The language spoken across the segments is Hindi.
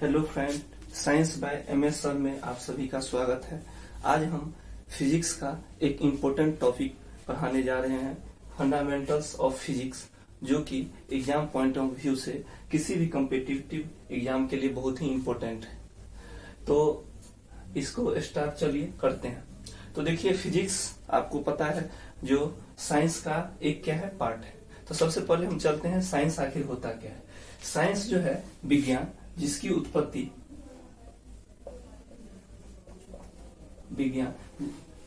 Hello friend, science by MS sir में आप सभी का स्वागत है। आज हम फिजिक्स का एक इम्पोर्टेंट टॉपिक पढ़ाने जा रहे हैं, फंडामेंटल्स ऑफ फिजिक्स, जो कि एग्जाम पॉइंट ऑफ व्यू से किसी भी कॉम्पिटिटिव एग्जाम के लिए बहुत ही इम्पोर्टेंट है। तो इसको स्टार्ट चलिए करते हैं। तो देखिए, फिजिक्स आपको पता है जो साइंस का एक क्या है, पार्ट है। तो सबसे पहले हम चलते हैं साइंस आखिर होता क्या है। साइंस जो है विज्ञान, जिसकी उत्पत्ति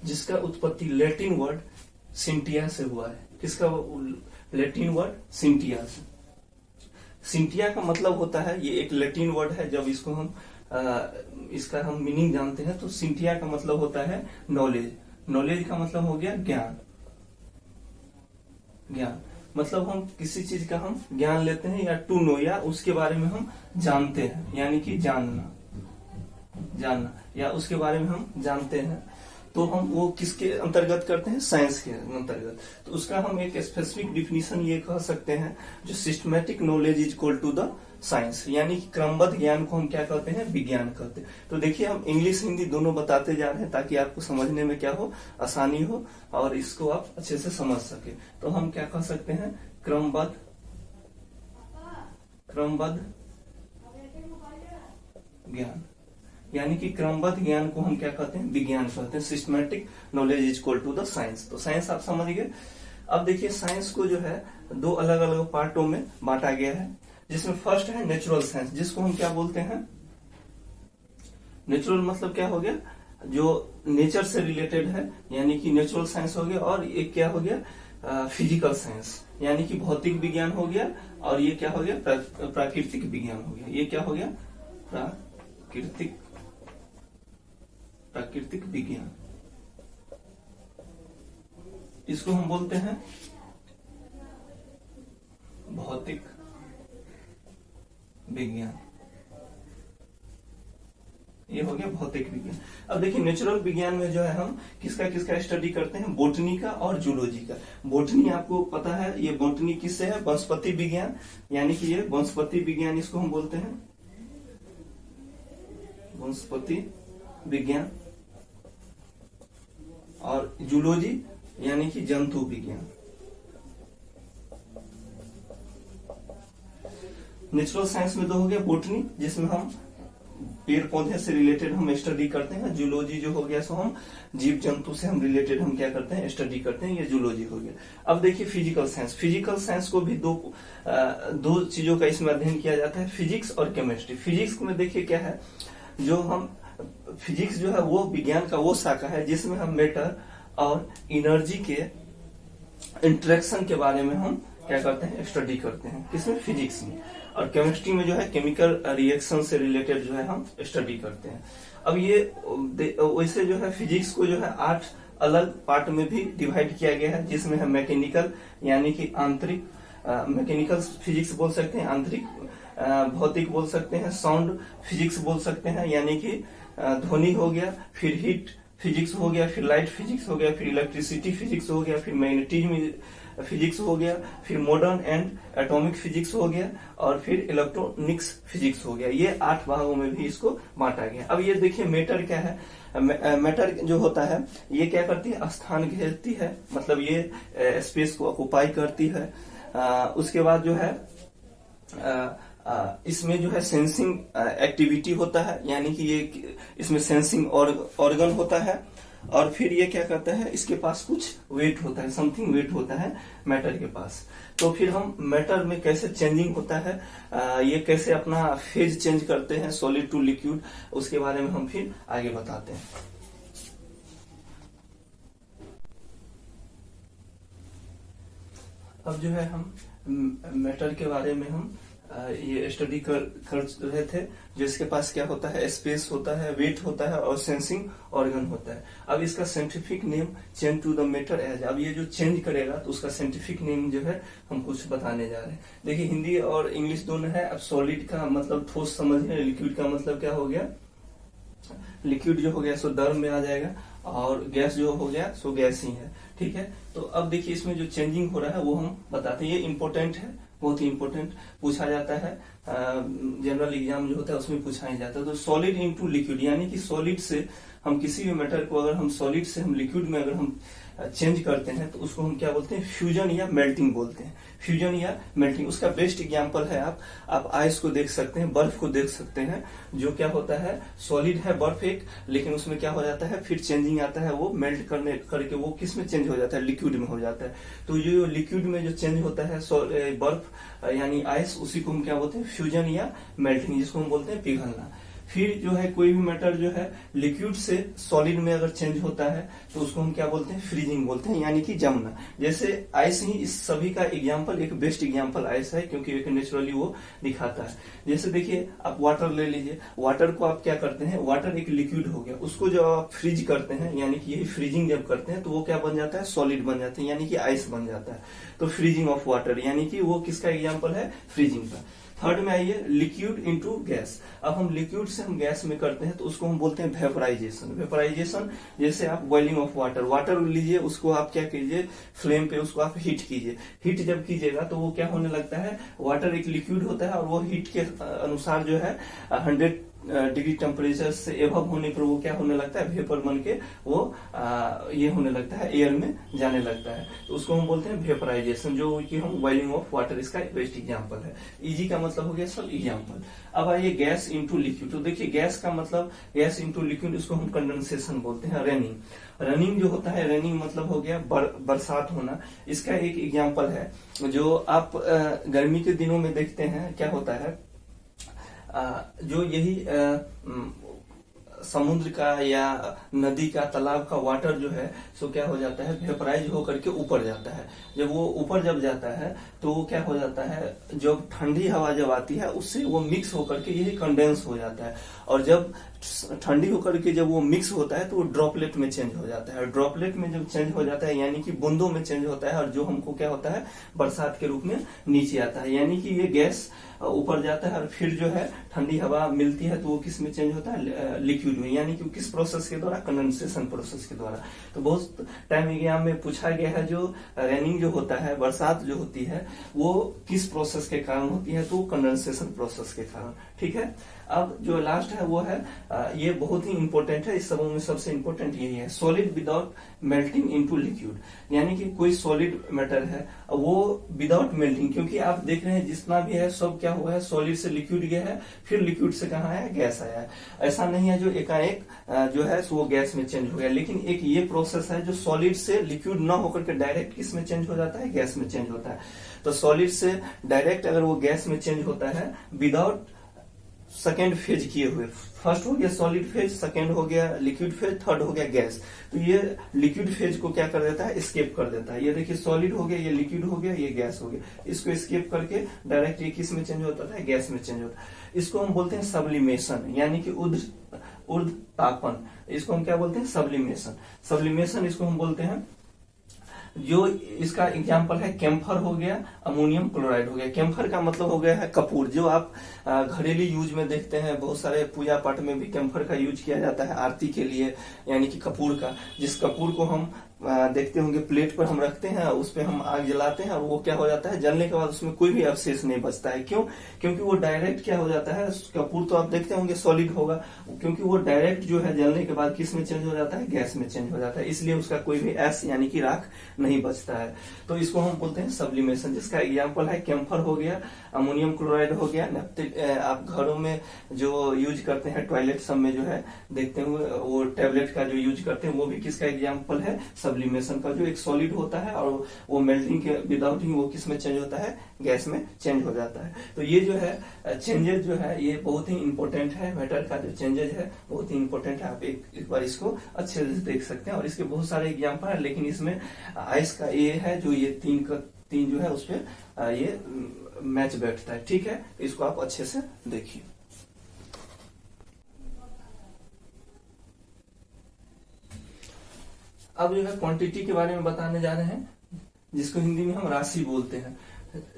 जिसका उत्पत्ति लैटिन वर्ड सिंटिया से हुआ है। किसका लैटिन वर्ड? सिंटिया से। सिंटिया का मतलब होता है, ये एक लैटिन वर्ड है। जब इसको हम इसका हम मीनिंग जानते हैं तो सिंटिया का मतलब होता है नॉलेज। नॉलेज का मतलब हो गया ज्ञान। ज्ञान मतलब हम किसी चीज का हम ज्ञान लेते हैं, या टू नो, या उसके बारे में हम जानते हैं, यानी कि जानना या उसके बारे में हम जानते हैं। तो हम वो किसके अंतर्गत करते हैं? साइंस के अंतर्गत। तो उसका हम एक स्पेसिफिक डिफिनीशन ये कह सकते हैं, जो systematic knowledge is equal to the science, यानी कि क्रमबद्ध ज्ञान को हम क्या कहते हैं? विज्ञान कहते हैं। तो देखिए, हम इंग्लिश हिंदी दोनों बताते जा रहे हैं ताकि आपको समझने में क्या हो, आसानी हो और इसको आप अच्छे से समझ सके। तो हम क्या कह सकते हैं? क्रमबद्ध ज्ञान, यानी कि क्रमबद्ध ज्ञान को हम क्या कहते हैं? विज्ञान कहते हैं। Systematic knowledge is equal to the science. तो साइंस आप समझ गए। अब देखिए, साइंस को जो है दो अलग अलग पार्टों में बांटा गया है, जिसमें फर्स्ट है नेचुरल साइंस, जिसको हम क्या बोलते हैं? नेचुरल मतलब क्या हो गया? जो नेचर से रिलेटेड है, यानी कि नेचुरल साइंस हो गया। और एक क्या हो गया? फिजिकल साइंस, यानी कि भौतिक विज्ञान हो गया। और ये क्या हो गया? प्राकृतिक विज्ञान हो गया। ये क्या हो गया? प्राकृतिक विज्ञान। इसको हम बोलते हैं भौतिक विज्ञान। ये हो गया भौतिक विज्ञान। अब देखिए, नेचुरल विज्ञान में जो है हम किसका किसका स्टडी करते हैं? बोटनी का और जूलॉजी का। बोटनी आपको पता है, ये बोटनी किससे है? वनस्पति विज्ञान, यानी कि ये वनस्पति विज्ञान, इसको हम बोलते हैं वनस्पति विज्ञान। और जूलॉजी यानी कि जंतु विज्ञान। नेचुरल साइंस में तो हो गया बोटनी, जिसमें हम पेड़ पौधे से रिलेटेड हम स्टडी करते हैं। जूलॉजी जो हो गया सो हम जीव जंतु से हम रिलेटेड हम क्या करते हैं? स्टडी करते हैं। ये जूलॉजी हो गया। अब देखिए, फिजिकल साइंस। फिजिकल साइंस को भी दो चीजों का इसमें अध्ययन किया जाता है, फिजिक्स और केमिस्ट्री। फिजिक्स में देखिए क्या है, जो हम फिजिक्स जो है वो विज्ञान का वो शाखा है जिसमें हम मैटर और एनर्जी के इंटरेक्शन के बारे में हम क्या करते हैं? स्टडी करते हैं। किसमें? फिजिक्स में। और केमिस्ट्री में जो है केमिकल रिएक्शन से रिलेटेड जो है हम स्टडी करते हैं। अब ये वैसे जो है फिजिक्स को जो है 8 अलग पार्ट में भी डिवाइड किया गया है, जिसमें है मैकेनिकल, यानी कि आंतरिक, मैकेनिकल फिजिक्स बोल सकते हैं, आंतरिक भौतिक बोल सकते हैं, साउंड फिजिक्स बोल सकते हैं, यानी कि ध्वनि हो गया, फिर हीट फिजिक्स हो गया, फिर लाइट फिजिक्स हो गया, फिर इलेक्ट्रिसिटी फिजिक्स हो गया, फिर मैग्नेटिज्म फिजिक्स हो गया, फिर मॉडर्न एंड एटॉमिक फिजिक्स हो गया, और फिर इलेक्ट्रॉनिक्स फिजिक्स हो गया। ये 8 भागों में भी इसको बांटा गया। अब ये देखिए, मैटर क्या है? मैटर जो होता है ये क्या करती है? स्थान घेरती है, मतलब ये स्पेस को ऑक्युपाई करती है। उसके बाद जो है इसमें जो है सेंसिंग एक्टिविटी होता है, यानी कि ये इसमें सेंसिंग ऑर्गन होता है। और फिर ये क्या करता है? इसके पास कुछ वेट होता है, समथिंग वेट होता है मैटर के पास। तो फिर हम मैटर में कैसे चेंजिंग होता है, ये कैसे अपना फेज चेंज करते हैं, सॉलिड टू लिक्विड, उसके बारे में हम फिर आगे बताते हैं। अब जो है हम मैटर के बारे में हम ये स्टडी कर रहे थे, जिसके पास क्या होता है? स्पेस होता है, वेट होता है और सेंसिंग ऑर्गन होता है। अब इसका scientific name change to the matter as. अब ये जो चेंज करेगा तो उसका साइंटिफिक नेम जो है हम कुछ बताने जा रहे हैं। देखिए, हिंदी और इंग्लिश दोनों है। अब सॉलिड का मतलब ठोस समझिए, लिक्विड का मतलब क्या हो गया? लिक्विड जो हो गया सो द्रव में आ जाएगा, और गैस जो हो गया सो गैस ही है। ठीक है। तो अब देखिए, इसमें जो चेंजिंग हो रहा है वो हम बताते हैं। ये इंपॉर्टेंट है, बहुत ही इंपॉर्टेंट पूछा जाता है, जनरल एग्जाम जो होता है उसमें पूछा ही जाता है। तो सॉलिड इनटू लिक्विड, यानी कि सॉलिड से हम किसी भी मैटर को अगर हम सॉलिड से हम लिक्विड में अगर हम चेंज करते हैं तो उसको हम क्या बोलते हैं, फ्यूजन या मेल्टिंग बोलते हैं। फ्यूजन या मेल्टिंग, उसका बेस्ट एग्जांपल है आप आइस को देख सकते हैं, बर्फ को देख सकते हैं, जो क्या होता है सॉलिड है बर्फ एक, लेकिन उसमें क्या हो जाता है फिर चेंजिंग आता है, वो मेल्ट करने करके वो किस में चेंज हो जाता है, लिक्विड में हो जाता है। तो ये लिक्विड में जो चेंज होता है बर्फ यानी आइस, उसी को हम क्या बोलते हैं, फ्यूजन या मेल्टिंग, जिसको हम बोलते हैं पिघलना। फिर जो है कोई भी मैटर जो है लिक्विड से सॉलिड में अगर चेंज होता है तो उसको हम क्या बोलते हैं, फ्रीजिंग बोलते हैं, यानी कि जमना। जैसे आइस ही इस सभी का एग्जांपल, एक बेस्ट एग्जांपल आइस है, क्योंकि एक नेचुरली वो दिखाता है। जैसे देखिए आप वाटर ले लीजिए, वाटर को आप क्या करते हैं, वाटर एक लिक्विड हो गया, उसको जब आप फ्रीज करते हैं, यानी कि यही फ्रीजिंग जब करते हैं तो वो क्या बन जाता है, सॉलिड बन जाता है, यानी कि आइस बन जाता है। तो फ्रीजिंग ऑफ वाटर, यानी कि वो किसका एग्जाम्पल है, फ्रीजिंग का। थर्ड में आइए लिक्विड इनटू गैस। अब हम लिक्विड से हम गैस में करते हैं तो उसको हम बोलते हैं वेपराइजेशन। वेपराइजेशन जैसे आप बॉइलिंग ऑफ वाटर, वाटर लीजिए, उसको आप क्या कीजिए, फ्लेम पे उसको आप हीट कीजिए। हीट जब कीजिएगा तो वो क्या होने लगता है, वाटर एक लिक्विड होता है और वो हीट के अनुसार जो है 100 डिग्री टेम्परेचर से एबव होने पर वो क्या होने लगता है, वेपर बन के वो ये होने लगता है, एयर में जाने लगता है। तो उसको हम बोलते हैं वेपराइजेशन, जो कि हम बॉइलिंग ऑफ वाटर इसका बेस्ट एग्जांपल है। इजी का मतलब हो गया सब एग्जांपल। अब आइए गैस इनटू लिक्विड। तो देखिए गैस का मतलब, गैस इनटू लिक्विड, इसको हम कंडेंसेशन बोलते हैं, रेनिंग। रनिंग जो होता है, रनिंग मतलब हो गया बरसात होना। इसका एक एग्जांपल है, जो आप गर्मी के दिनों में देखते हैं क्या होता है, जो यही समुद्र का या नदी का, तालाब का वाटर जो है सो क्या हो जाता है, वेपराइज होकर के ऊपर जाता है। जब वो ऊपर जब जाता है तो वो क्या हो जाता है, जब ठंडी हवा जब आती है उससे वो मिक्स होकर के यही कंडेंस हो जाता है। और जब ठंडी होकर के जब वो मिक्स होता है तो वो ड्रॉपलेट में चेंज हो जाता है। ड्रॉपलेट में जब चेंज हो जाता है यानी कि बूंदों में चेंज होता है, और जो हमको क्या होता है, बरसात के रूप में नीचे आता है। यानी कि ये गैस ऊपर जाता है और फिर जो है ठंडी हवा मिलती है तो वो किस में चेंज होता है, लिक्विड में। यानी कि किस प्रोसेस के द्वारा, कंडेंसेशन प्रोसेस के द्वारा। तो बहुत टाइम एग्जाम में पूछा गया है, जो रेनिंग जो होता है, बरसात जो होती है, वो किस प्रोसेस के कारण होती है, तो कंडेंसेशन प्रोसेस के कारण। ठीक है। अब जो लास्ट है वो है, ये बहुत ही इंपॉर्टेंट है, इस सबों में सबसे इंपॉर्टेंट यही है, solid without melting into liquid. यानी कि कोई सॉलिड मैटर है वो विदाउट मेल्टिंग, क्योंकि आप देख रहे हैं जितना भी है सब क्या हुआ है, सॉलिड से लिक्विड गया है, फिर लिक्विड से कहाँ आया, गैस आया है। ऐसा नहीं है जो एकाएक जो है वो गैस में चेंज हो गया, लेकिन एक ये प्रोसेस है जो सॉलिड से लिक्विड न होकर के डायरेक्ट किस में चेंज हो जाता है, गैस में चेंज होता है। तो सॉलिड से डायरेक्ट अगर वो गैस में चेंज होता है विदाउट सेकेंड फेज किए हुए, फर्स्ट हो गया सॉलिड फेज, सेकेंड हो गया लिक्विड फेज, थर्ड हो गया गैस। तो ये लिक्विड फेज को क्या कर देता है, स्केप कर देता है। ये देखिए सॉलिड हो गया, ये लिक्विड हो गया, ये गैस हो गया, इसको स्केप करके डायरेक्ट ये किस में चेंज होता है, गैस में चेंज होता है। इसको हम बोलते हैं सब्लिमेशन, यानी कि ऊर्ध्व तापन। इसको हम क्या बोलते हैं, सब्लिमेशन। सब्लिमेशन इसको हम बोलते हैं। जो इसका एग्जाम्पल है, कैम्फर हो गया, अमोनियम क्लोराइड हो गया। कैम्फर का मतलब हो गया है कपूर, जो आप घरेलू यूज में देखते हैं, बहुत सारे पूजा पाठ में भी कैम्फर का यूज किया जाता है आरती के लिए, यानी कि कपूर का। जिस कपूर को हम देखते होंगे प्लेट पर हम रखते हैं, उस पर हम आग जलाते हैं और वो क्या हो जाता है, जलने के बाद उसमें कोई भी अवशेष नहीं बचता है। क्यों? क्योंकि वो डायरेक्ट क्या हो जाता है, कपूर तो आप देखते होंगे सॉलिड होगा, क्योंकि वो डायरेक्ट जो है जलने के बाद किस में चेंज हो जाता है, गैस में चेंज हो जाता है, इसलिए उसका कोई भी एस यानी कि राख नहीं बचता है। तो इसको हम बोलते हैं सब्लिमेशन, जिसका एग्जाम्पल है कैम्फर हो गया, अमोनियम क्लोराइड हो गया। आप घरों में जो यूज करते हैं, टॉयलेट सब में जो है देखते हुए, वो टेबलेट का जो यूज करते हैं, वो भी किसका एग्जाम्पल है, सब्लिमेशन का। जो एक सॉलिड होता है और वो मेल्टिंग के विदाउट ही वो किस में चेंज होता है, गैस में चेंज हो जाता है। तो ये जो है चेंजेस जो है ये बहुत ही इंपॉर्टेंट है, मैटर का जो चेंजेस है बहुत ही इंपॉर्टेंट है। आप एक बार इसको अच्छे से देख सकते हैं, और इसके बहुत सारे एग्जाम्पल है, लेकिन इसमें आइस का ये है जो ये तीन जो है उस पर ये मैच बैठता है। ठीक है, इसको आप अच्छे से देखिए। अब जो है क्वांटिटी के बारे में बताने जा रहे हैं, जिसको हिंदी में हम राशि बोलते हैं,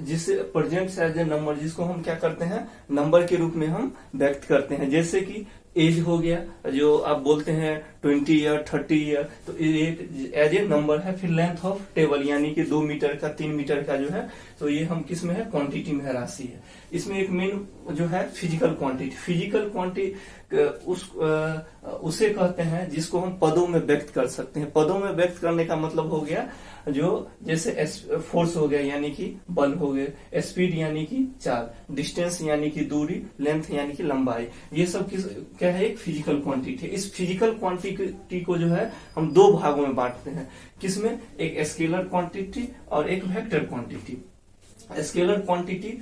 जिससे प्रेजेंट एज ए नंबर, जिसको हम क्या करते हैं, नंबर के रूप में हम व्यक्त करते हैं। जैसे कि एज हो गया जो आप बोलते हैं 20 ईयर 30 ईयर, तो ये एज ए नंबर है। फिर लेंथ ऑफ टेबल यानी कि 2 मीटर का 3 मीटर का जो है, तो ये हम किस में है, क्वांटिटी में है, राशि है। इसमें एक मेन जो है फिजिकल क्वांटिटी, फिजिकल क्वांटिटी उसे कहते हैं जिसको हम पदों में व्यक्त कर सकते हैं। पदों में व्यक्त करने का मतलब हो गया जो जैसे फोर्स हो गया यानी कि बल हो गए, स्पीड यानी कि चाल, डिस्टेंस यानी कि दूरी, लेंथ यानी कि लंबाई, ये सब क्या है, एक फिजिकल क्वांटिटी। इस फिजिकल क्वांटिटी को जो है हम दो भागों में बांटते हैं। किसमें, एक स्केलर क्वांटिटी और एक वेक्टर क्वांटिटी। स्केलर क्वांटिटी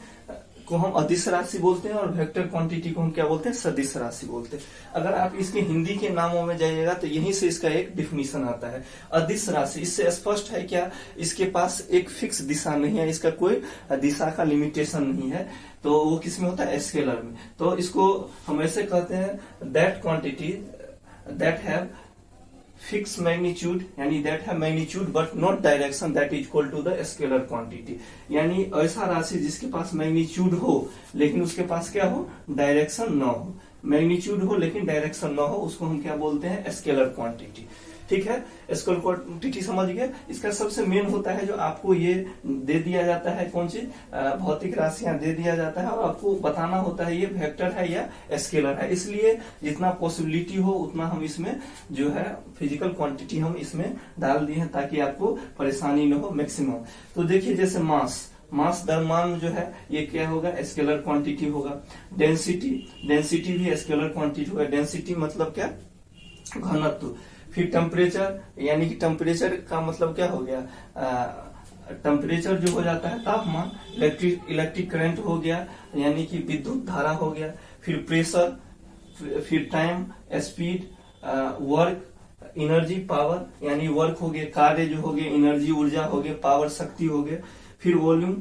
को हम अदिश राशि बोलते हैं और वेक्टर क्वांटिटी को हम क्या बोलते हैं, सदिश राशि बोलते हैं। अगर आप इसके हिंदी के नामों में जाइएगा तो यहीं से इसका एक डिफिनीशन आता है। अदिश राशि, इससे स्पष्ट है क्या, इसके पास एक फिक्स दिशा नहीं है, इसका कोई दिशा का लिमिटेशन नहीं है, तो वो किसमें होता है, स्केलर में। तो इसको हम ऐसे कहते हैं, that quantity that have fix magnitude, यानी दैट है magnitude but not direction, that is equal to the scalar quantity. यानी ऐसा राशि जिसके पास मैग्नीट्यूड हो लेकिन उसके पास क्या हो, डायरेक्शन न हो। मैग्नीट्यूड हो लेकिन डायरेक्शन न हो, उसको हम क्या बोलते हैं, स्केलर क्वांटिटी। ठीक है, स्केलर क्वांटिटी समझ गए। इसका सबसे मेन होता है जो आपको ये दे दिया जाता है, कौन सी भौतिक राशियां दे दिया जाता है और आपको बताना होता है ये वेक्टर है या स्केलर है। इसलिए जितना पॉसिबिलिटी हो उतना हम इसमें जो है फिजिकल क्वांटिटी हम इसमें डाल दिए हैं ताकि आपको परेशानी न हो मैक्सिमम। तो देखिए जैसे मास द्रव्यमान जो है ये क्या होगा, स्केलर क्वांटिटी होगा। डेंसिटी भी स्केलर क्वांटिटी होगा। डेंसिटी मतलब क्या, घनत्व। फिर टेम्परेचर, यानी कि टेम्परेचर का मतलब क्या हो गया, टेम्परेचर जो हो जाता है तापमान। इलेक्ट्रिक करंट हो गया यानी कि विद्युत धारा हो गया। फिर प्रेशर, फिर time, speed, work, energy, power, यानी वर्क हो गया, कार्य जो हो गया, एनर्जी ऊर्जा हो गया, पावर शक्ति हो गया। फिर वॉल्यूम,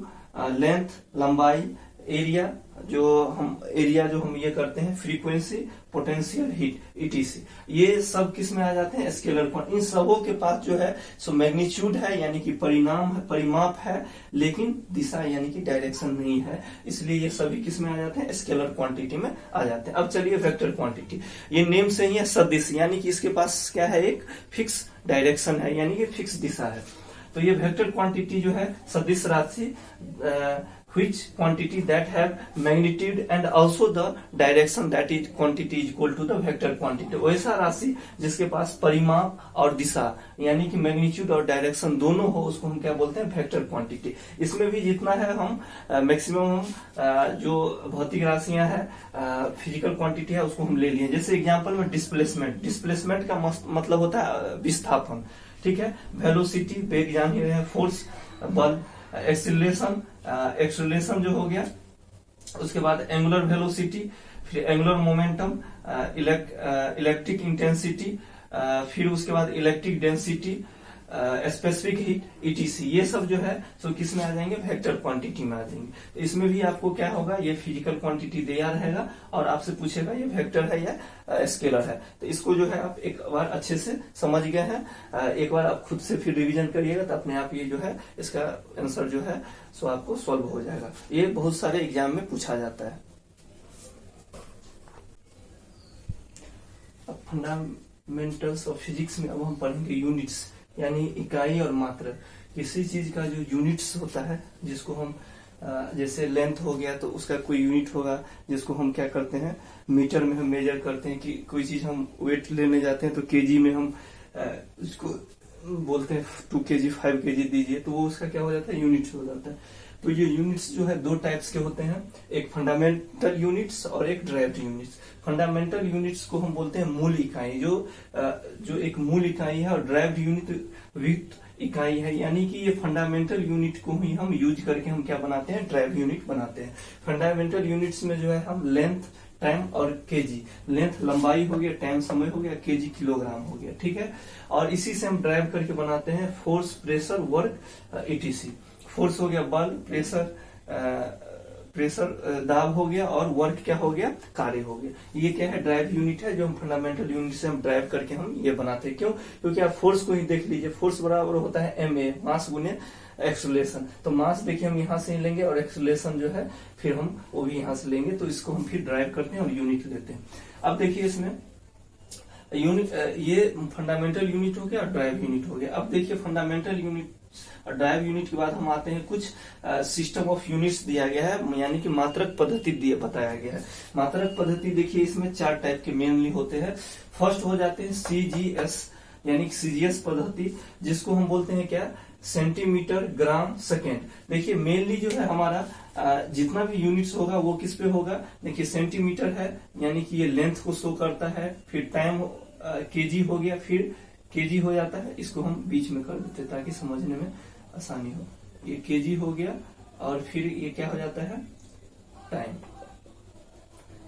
लेंथ लंबाई, एरिया जो हम ये करते हैं, फ्रीक्वेंसी, पोटेंशियल, हीट, ईटीसी, ये सब किस में आ जाते हैं, स्केलर क्वांटिटी। इन सबों के पास जो है सो मैग्नीट्यूड है यानी कि परिमाप है, लेकिन दिशा यानी कि डायरेक्शन नहीं है, इसलिए ये सभी किस में आ जाते हैं, स्केलर क्वांटिटी में आ जाते हैं। अब चलिए वेक्टर क्वांटिटी, ये नेम से ही है सदिश, यानी कि इसके पास क्या है, एक फिक्स डायरेक्शन है यानी कि फिक्स दिशा है। तो ये वेक्टर क्वांटिटी जो है सदिश राशि, which quantity that have magnitude and also the direction, that is quantity is equal to the vector quantity। वैसा राशि जिसके पास परिमाप और दिशा यानी कि मैग्नीट्यूड और डायरेक्शन दोनों हो, उसको हम क्या बोलते हैं, वेक्टर क्वांटिटी। इसमें भी जितना है हम मैक्सिमम जो भौतिक राशियां हैं, फिजिकल क्वांटिटी है, उसको हम ले लिए। जैसे एग्जांपल में डिस्प्लेसमेंट का मतलब होता है विस्थापन। ठीक है, वेलोसिटी वेग जान ही रहे हैं, फोर्स बल, एक्सेलरेशन जो हो गया, उसके बाद एंगुलर वेलोसिटी, फिर एंगुलर मोमेंटम, इलेक्ट्रिक इंटेंसिटी, फिर उसके बाद electric density, specific heat, etc, ये सब जो है तो किस में आ जाएंगे, वेक्टर क्वांटिटी में आ जाएंगे। तो इसमें भी आपको क्या होगा, ये फिजिकल क्वांटिटी दिया रहेगा और आपसे पूछेगा ये वेक्टर है या स्केलर है। तो इसको जो है आप एक बार अच्छे से समझ गए हैं, एक बार आप खुद से फिर रिवीजन करिएगा तो अपने आप ये जो है इसका आंसर जो है सो आपको सॉल्व हो जाएगा। ये बहुत सारे एग्जाम में पूछा जाता है। अब फंडामेंटल्स ऑफ फिजिक्स में अब हम पढ़ेंगे यूनिट्स, यानी इकाई और मात्रा। किसी चीज का जो यूनिट्स होता है, जिसको हम जैसे लेंथ हो गया तो उसका कोई यूनिट होगा, जिसको हम क्या करते हैं, मीटर में हम मेजर करते हैं। कि कोई चीज हम वेट लेने जाते हैं तो केजी में हम उसको बोलते हैं 2 kg 5 kg दीजिए, तो वो उसका क्या हो जाता है, यूनिट्स हो जाता है। तो ये यूनिट्स जो है दो टाइप्स के होते हैं, एक फंडामेंटल यूनिट्स और एक ड्राइव्ड यूनिट्स। फंडामेंटल यूनिट्स को हम बोलते हैं मूल इकाई, जो एक मूल इकाई है, और ड्राइव्ड यूनिट व्युत्पन्न इकाई है, यानी कि ये फंडामेंटल यूनिट को ही हम यूज करके हम क्या बनाते हैं, ड्राइव्ड यूनिट बनाते हैं। फंडामेंटल यूनिट्स में जो है हम लेंथ, टाइम और केजी, लेंथ लंबाई हो गया, टाइम समय हो गया, केजी किलोग्राम हो गया। ठीक है, और इसी से हम ड्राइव करके बनाते हैं force, pressure, work, etc. Force हो गया बल, प्रेशर दाब हो गया, और वर्क क्या हो गया, कार्य हो गया। ये क्या है, ड्राइव यूनिट है, जो हम फंडामेंटल यूनिट से हम ड्राइव करके हम ये बनाते हैं। क्यों, क्योंकि आप फोर्स को ही देख लीजिए, फोर्स बराबर होता है ma, मास गुने एक्सेलरेशन। तो मास देखिए हम यहाँ से लेंगे और एक्सेलरेशन जो है फिर हम वो भी यहाँ से लेंगे, तो इसको हम फिर ड्राइव करते हैं और यूनिट लेते हैं। अब देखिए इसमें यूनिट, ये फंडामेंटल यूनिट हो गया और ड्राइव यूनिट हो गया। अब देखिए फंडामेंटल यूनिट और ड्राइव यूनिट के बाद हम आते हैं कुछ सिस्टम ऑफ यूनिट्स दिया गया है, यानी कि मात्रक पद्धति दिए बताया गया है। मात्रक पद्धति देखिए इसमें 4 टाइप के मेनली होते हैं। फर्स्ट हो जाते हैं CGS यानी कि CGS पद्धति, जिसको हम बोलते हैं क्या, सेंटीमीटर ग्राम सेकेंड। देखिए मेनली जो है हमारा जितना भी यूनिट्स होगा वो किस पे होगा, देखिए सेंटीमीटर है यानी कि ये लेंथ को शो करता है, फिर टाइम केजी हो गया, फिर केजी हो जाता है। इसको हम बीच में कर देते ताकि समझने में आसानी हो। ये केजी हो गया और फिर ये क्या हो जाता है, टाइम।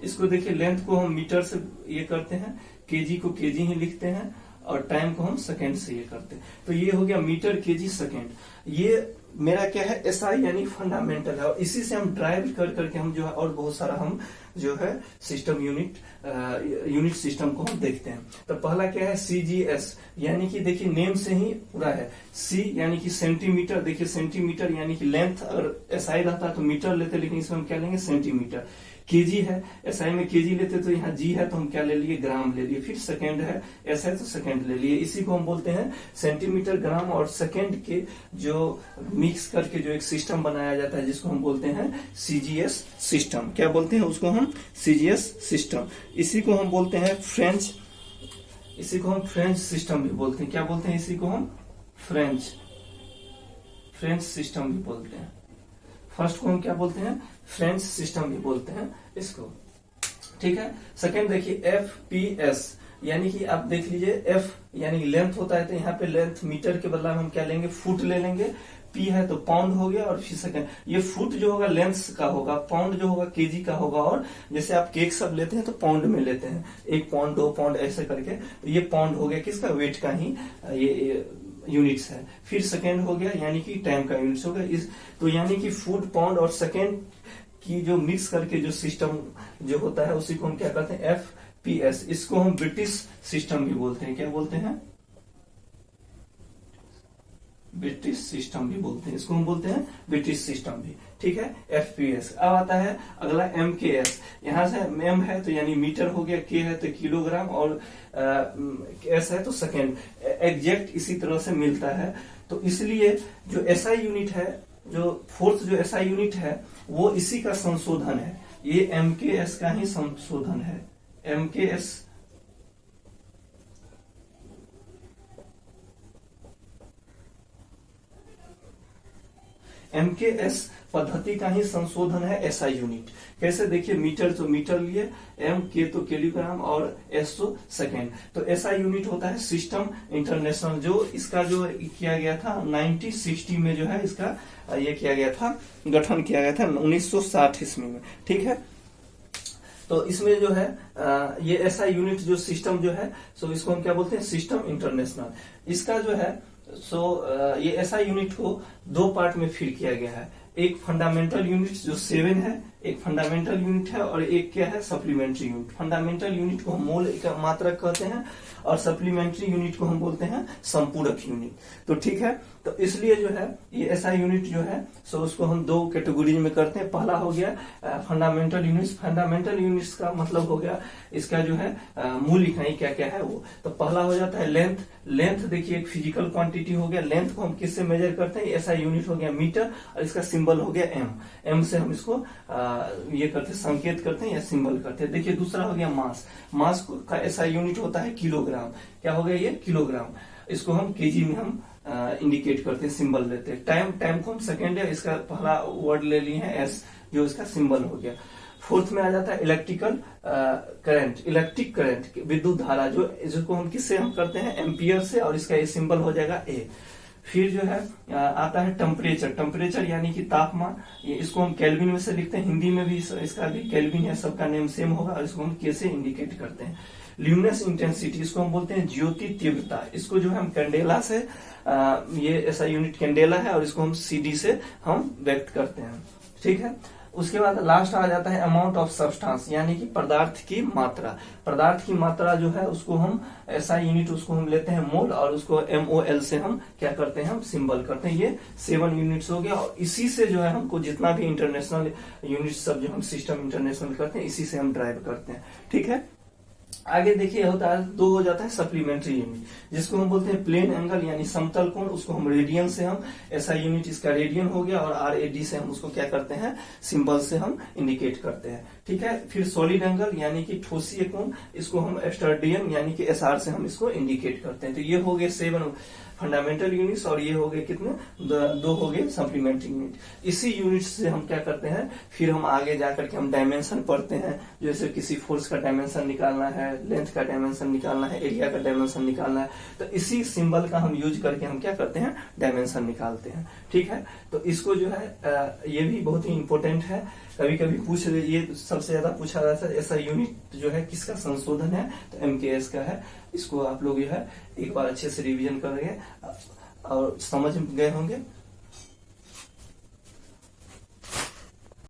इसको देखिए लेंथ को हम मीटर से ये करते हैं, केजी को केजी ही लिखते हैं और टाइम को हम सेकंड से ये करते हैं। तो ये हो गया मीटर केजी सेकंड। ये मेरा क्या है, SI यानी फंडामेंटल है, और इसी से हम ड्राइव कर करके हम जो है और बहुत सारा हम जो है सिस्टम यूनिट सिस्टम को हम देखते हैं। तो पहला क्या है, CGS यानी कि देखिए नेम से ही पूरा है। C यानी कि सेंटीमीटर, देखिए सेंटीमीटर यानी कि लेंथ, अगर SI रहता तो मीटर लेते, लेकिन इसमें हम क्या लेंगे, सेंटीमीटर। केजी है, SI में केजी लेते तो यहाँ G है तो हम क्या ले लिए, ग्राम ले लिए। फिर सेकेंड है, S है तो सेकेंड ले लिए। इसी को हम बोलते हैं सेंटीमीटर, ग्राम और सेकेंड के जो मिक्स करके जो एक सिस्टम बनाया जाता है, जिसको हम बोलते हैं CGS सिस्टम। क्या बोलते हैं उसको हम, CGS सिस्टम। इसी को हम बोलते हैं फ्रेंच सिस्टम भी बोलते हैं। क्या बोलते हैं, इसी को हम फ्रेंच सिस्टम भी बोलते हैं। फर्स्ट को हम क्या बोलते हैं, फ्रेंच सिस्टम भी बोलते हैं इसको, ठीक है। सेकेंड देखिए FPS यानी कि आप देख लीजिए, F यानी लेंथ होता है, तो यहाँ पे लेंथ मीटर के बदला में हम क्या लेंगे, फुट ले लेंगे। P है तो पाउंड हो गया, और फिर सेकेंड, ये फुट जो होगा लेंथ का होगा, पाउंड जो होगा केजी का होगा, और जैसे आप केक सब लेते हैं तो पाउंड में लेते हैं, 1 पाउंड 2 पाउंड ऐसे करके, तो ये पाउंड हो गया किसका, वेट का ही ये यूनिट्स है। फिर सेकेंड हो गया यानी कि टाइम का यूनिट्स हो गया। इस तो यानी कि फुट, पाउंड और सेकेंड की जो मिक्स करके जो सिस्टम जो होता है उसी को हम क्या कहते हैं, FPS। इसको हम ब्रिटिश सिस्टम भी बोलते हैं। क्या बोलते हैं, ब्रिटिश सिस्टम भी बोलते हैं, इसको हम बोलते हैं ब्रिटिश सिस्टम भी, ठीक है। FPS। अब आता है अगला MKS। यहाँ से M है तो यानी मीटर हो गया, K है तो किलोग्राम, और S है तो सेकेंड। एग्जैक्ट इसी तरह से मिलता है। तो इसलिए जो SI यूनिट है, जो फोर्थ जो SI यूनिट है, वो इसी का संशोधन है। ये MKS का ही संशोधन है। MKS पद्धति का ही संशोधन है SI यूनिट। कैसे, देखिए मीटर तो मीटर लिए, K तो किलोग्राम और S तो सेकेंड। तो SI यूनिट होता है सिस्टम इंटरनेशनल, जो इसका जो किया गया था 1960 में, जो है इसका ये किया गया था, गठन किया गया था 1960 ईस्वी में, ठीक है। तो इसमें जो है ये SI यूनिट जो सिस्टम जो है, सो इसको हम क्या बोलते हैं, सिस्टम इंटरनेशनल। इसका जो है ये SI यूनिट को 2 पार्ट में फिर किया गया है। एक फंडामेंटल यूनिट जो 7 है, एक फंडामेंटल यूनिट है, और एक क्या है, सप्लीमेंट्री यूनिट। फंडामेंटल यूनिट को हम मोल का मात्रक कहते हैं, और सप्लीमेंट्री यूनिट को हम बोलते हैं संपूरक यूनिट। तो ठीक है, तो इसलिए जो है ये SI यूनिट जो है, सो उसको हम 2 कैटेगरी में करते हैं। पहला हो गया फंडामेंटल यूनिट्स। फंडामेंटल यूनिट्स का मतलब हो गया इसका जो है मूल इकाई क्या क्या है वो। तो पहला हो जाता है लेंथ। लेंथ देखिए एक फिजिकल क्वांटिटी हो गया। लेंथ को हम किससे मेजर करते हैं, SI यूनिट हो गया मीटर, और इसका सिंबल हो गया M से हम इसको ये करते हैं, संकेत करते हैं या सिंबल करते हैं। देखिए दूसरा हो गया मास। मास का SI यूनिट होता है किलोग्राम। क्या हो गया ये, किलोग्राम। इसको हम केजी में हम इंडिकेट करते हैं, सिंबल लेते हैं। टाइम को हम सेकेंड है, इसका पहला वर्ड ले लिए हैं S, जो इसका सिंबल हो गया। फोर्थ में आ जाता है इलेक्ट्रिकल करंट। इलेक्ट्रिक करंट, विद्युत धारा, जो जिसको हम किससे हम करते हैं, एम्पियर से, और इसका ये सिंबल हो जाएगा A। फिर जो है आता है टेम्परेचर। टेम्परेचर यानी कि तापमान, ये इसको हम केल्विन में से लिखते हैं। हिंदी में भी इसका भी केल्विन है, सबका नेम सेम होगा, और इसको हम K से इंडिकेट करते हैं। ल्यूमिनस इंटेंसिटी, इसको हम बोलते हैं ज्योति तीव्रता। इसको जो है हम कैंडेला से, ये SI यूनिट कैंडेला है, और इसको हम CD से हम व्यक्त करते हैं, ठीक है। उसके बाद लास्ट आ जाता है अमाउंट ऑफ सब्सटेंस, यानी कि पदार्थ की मात्रा। पदार्थ की मात्रा जो है उसको हम ऐसा यूनिट उसको हम लेते हैं मोल, और उसको MOL से हम क्या करते हैं, हम सिंबल करते हैं। ये 7 यूनिट्स हो गया, और इसी से जो है हमको जितना भी इंटरनेशनल यूनिट सब जो हम सिस्टम इंटरनेशनल करते हैं इसी से हम ड्राइव करते हैं। ठीक है, आगे देखिए होता है 2 हो जाता है सप्लीमेंट्री यूनिट, जिसको हम बोलते हैं प्लेन एंगल यानी समतल कोण। उसको हम रेडियन से हम ऐसा यूनिट इसका रेडियन हो गया, और RAD से हम उसको क्या करते हैं, सिंबल से हम इंडिकेट करते हैं। ठीक है, फिर सॉलिड एंगल यानी कि ठोसीय कोण, इसको हम एस्टर्डियन यानी कि SR से हम इसको इंडिकेट करते हैं। तो ये हो गए 7 फंडामेंटल यूनिट्स, और ये हो गए कितने, 2 हो गए सप्लीमेंट्री यूनिट। इसी यूनिट से हम क्या करते हैं, फिर हम आगे जाकर के हम डायमेंशन पढ़ते हैं। जैसे किसी फोर्स का डायमेंशन निकालना है, लेंथ का डायमेंशन निकालना है, एरिया का डायमेंशन निकालना है, तो इसी सिंबल का हम यूज करके हम क्या करते हैं, डायमेंशन निकालते हैं। ठीक है, तो इसको जो है ये भी बहुत ही इंपॉर्टेंट है। कभी कभी पूछ रहे, ये सबसे ज्यादा पूछा जाता है ऐसा यूनिट जो है किसका संशोधन है, तो MKS का है। इसको आप लोग जो है एक बार अच्छे से रिवीजन करेंगे और समझ गए होंगे।